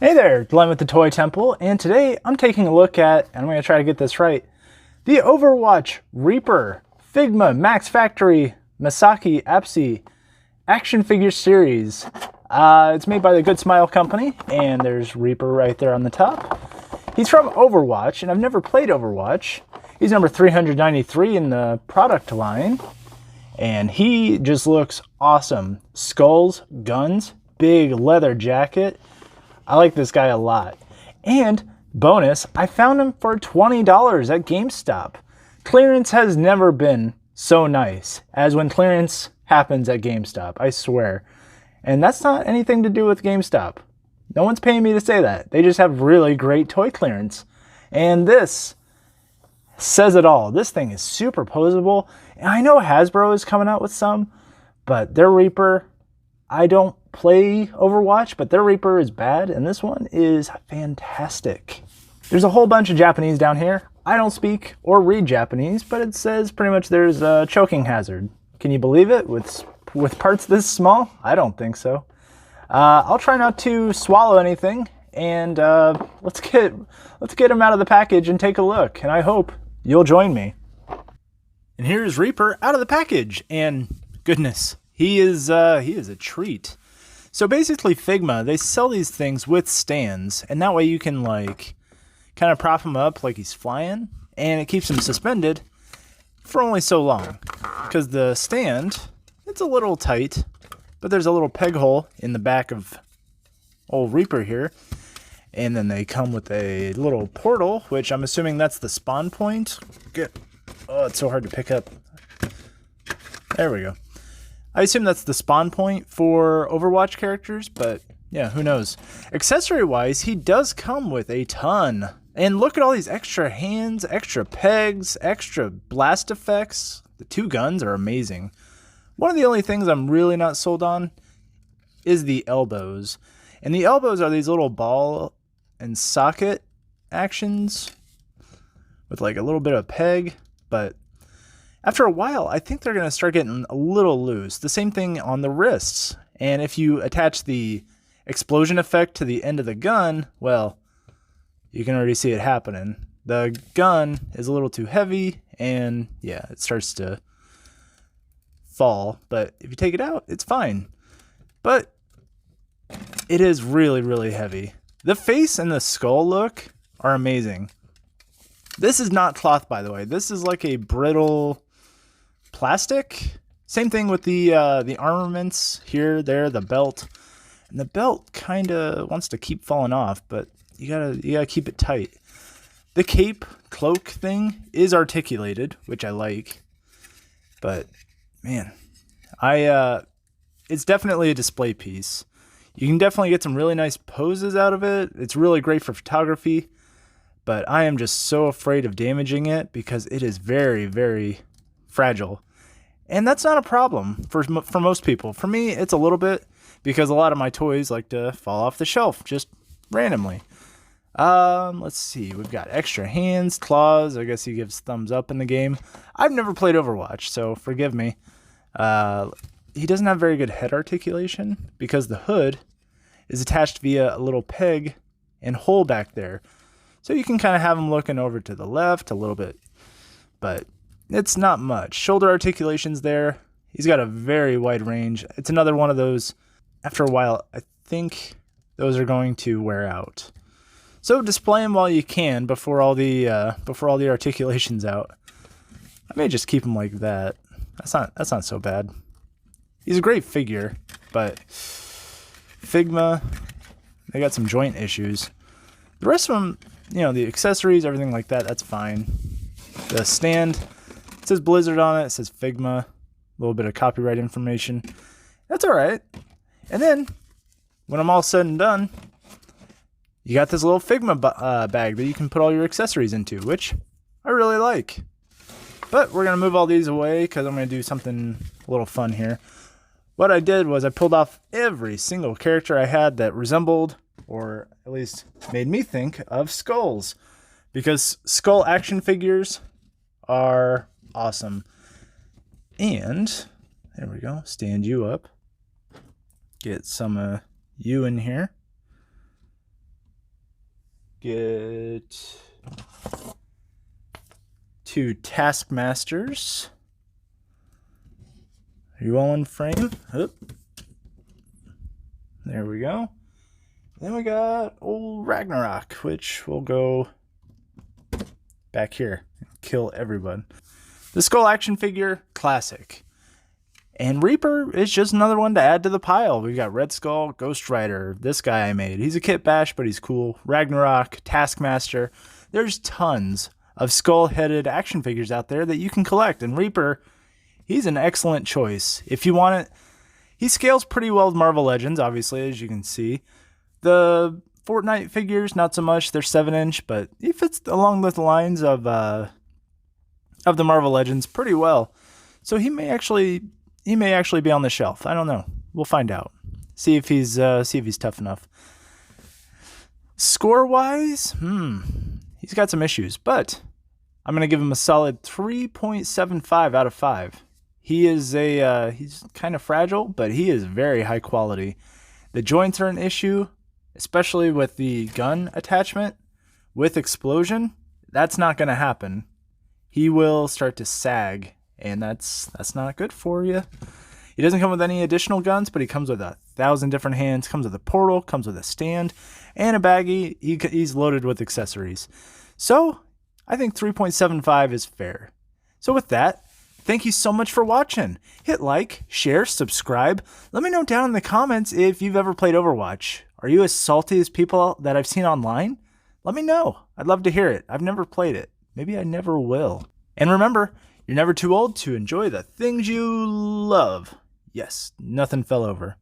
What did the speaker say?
Hey there, Glenn with the Toy Temple, and today I'm taking a look at, and I'm going to try to get this right, the Overwatch Reaper Figma Max Factory Masaki Apsi action figure series. It's made by the Good Smile Company, and there's Reaper right there on the top. He's from Overwatch, and I've never played Overwatch. He's number 393 in the product line, and he just looks awesome. Skulls, guns, big leather jacket. I like this guy a lot. And bonus, I found him for $20 at GameStop. Clearance has never been so nice as when clearance happens at GameStop, I swear. And that's not anything to do with GameStop. No one's paying me to say that. They just have really great toy clearance. And this says it all. This thing is super poseable. And I know Hasbro is coming out with some, but their Reaper, I don't play Overwatch, but their Reaper is bad, and this one is fantastic. There's a whole bunch of Japanese down here. I don't speak or read Japanese, but it says pretty much there's a choking hazard. Can you believe it? With parts this small? I don't think so. I'll try not to swallow anything, and let's get him out of the package and take a look, and I hope you'll join me. And here's Reaper out of the package, and goodness, he is a treat. So basically Figma, they sell these things with stands, and that way you can like kind of prop him up like he's flying, and it keeps him suspended for only so long. Because the stand, it's a little tight, but there's a little peg hole in the back of old Reaper here. And then they come with a little portal, which I'm assuming that's the spawn point. Oh, it's so hard to pick up. There we go. I assume that's the spawn point for Overwatch characters, but yeah, who knows. Accessory-wise, he does come with a ton. And look at all these extra hands, extra pegs, extra blast effects. The two guns are amazing. One of the only things I'm really not sold on is the elbows. And the elbows are these little ball and socket actions with like a little bit of peg, but after a while, I think they're going to start getting a little loose. The same thing on the wrists. And if you attach the explosion effect to the end of the gun, well, you can already see it happening. The gun is a little too heavy, and yeah, it starts to fall. But if you take it out, it's fine. But it is really, really heavy. The face and the skull look are amazing. This is not cloth, by the way. This is like a brittle plastic. Same thing with the armaments here, there, the belt. And the belt kind of wants to keep falling off, but you gotta keep it tight. The cape cloak thing is articulated, which I like. But man, it's definitely a display piece. You can definitely get some really nice poses out of it. It's really great for photography. But I am just so afraid of damaging it because it is very, very fragile. And that's not a problem for most people. For me, it's a little bit because a lot of my toys like to fall off the shelf just randomly. Let's see. We've got extra hands, claws. I guess he gives thumbs up in the game. I've never played Overwatch, so forgive me. He doesn't have very good head articulation because the hood is attached via a little peg and hole back there. So you can kind of have him looking over to the left a little bit, but it's not much. Shoulder articulation's there. He's got a very wide range. It's another one of those, after a while, I think those are going to wear out. So display him while you can before all the articulation's out. I may just keep him like that. That's not so bad. He's a great figure, but Figma, they got some joint issues. The rest of them, you know, the accessories, everything like that, that's fine. The stand, it says Blizzard on it, it says Figma, a little bit of copyright information. That's all right. And then, when I'm all said and done, you got this little Figma bag that you can put all your accessories into, which I really like. But we're going to move all these away because I'm going to do something a little fun here. What I did was I pulled off every single character I had that resembled, or at least made me think of skulls, because skull action figures are awesome. And there we go, stand you up, get some you in here. Get 2 Taskmasters. Are you all in frame? Oop. There we go. Then we got old Ragnarok, which will go back here and kill everyone. The Skull action figure, classic. And Reaper is just another one to add to the pile. We've got Red Skull, Ghost Rider, this guy I made. He's a kit bash, but he's cool. Ragnarok, Taskmaster. There's tons of skull-headed action figures out there that you can collect. And Reaper, he's an excellent choice. If you want it, he scales pretty well with Marvel Legends, obviously, as you can see. The Fortnite figures, not so much. They're 7-inch, but he fits along the lines of the Marvel Legends pretty well. So he may actually be on the shelf. I don't know. We'll find out. See if he's tough enough. Score-wise, he's got some issues, but I'm gonna give him a solid 3.75 out of 5. He's kind of fragile, but he is very high quality. The joints are an issue, especially with the gun attachment. With explosion, that's not gonna happen. He will start to sag, and that's not good for you. He doesn't come with any additional guns, but he comes with 1,000 different hands, comes with a portal, comes with a stand, and a baggie. He's loaded with accessories. So I think 3.75 is fair. So with that, thank you so much for watching. Hit like, share, subscribe. Let me know down in the comments if you've ever played Overwatch. Are you as salty as people that I've seen online? Let me know. I'd love to hear it. I've never played it. Maybe I never will. And remember, you're never too old to enjoy the things you love. Yes, nothing fell over.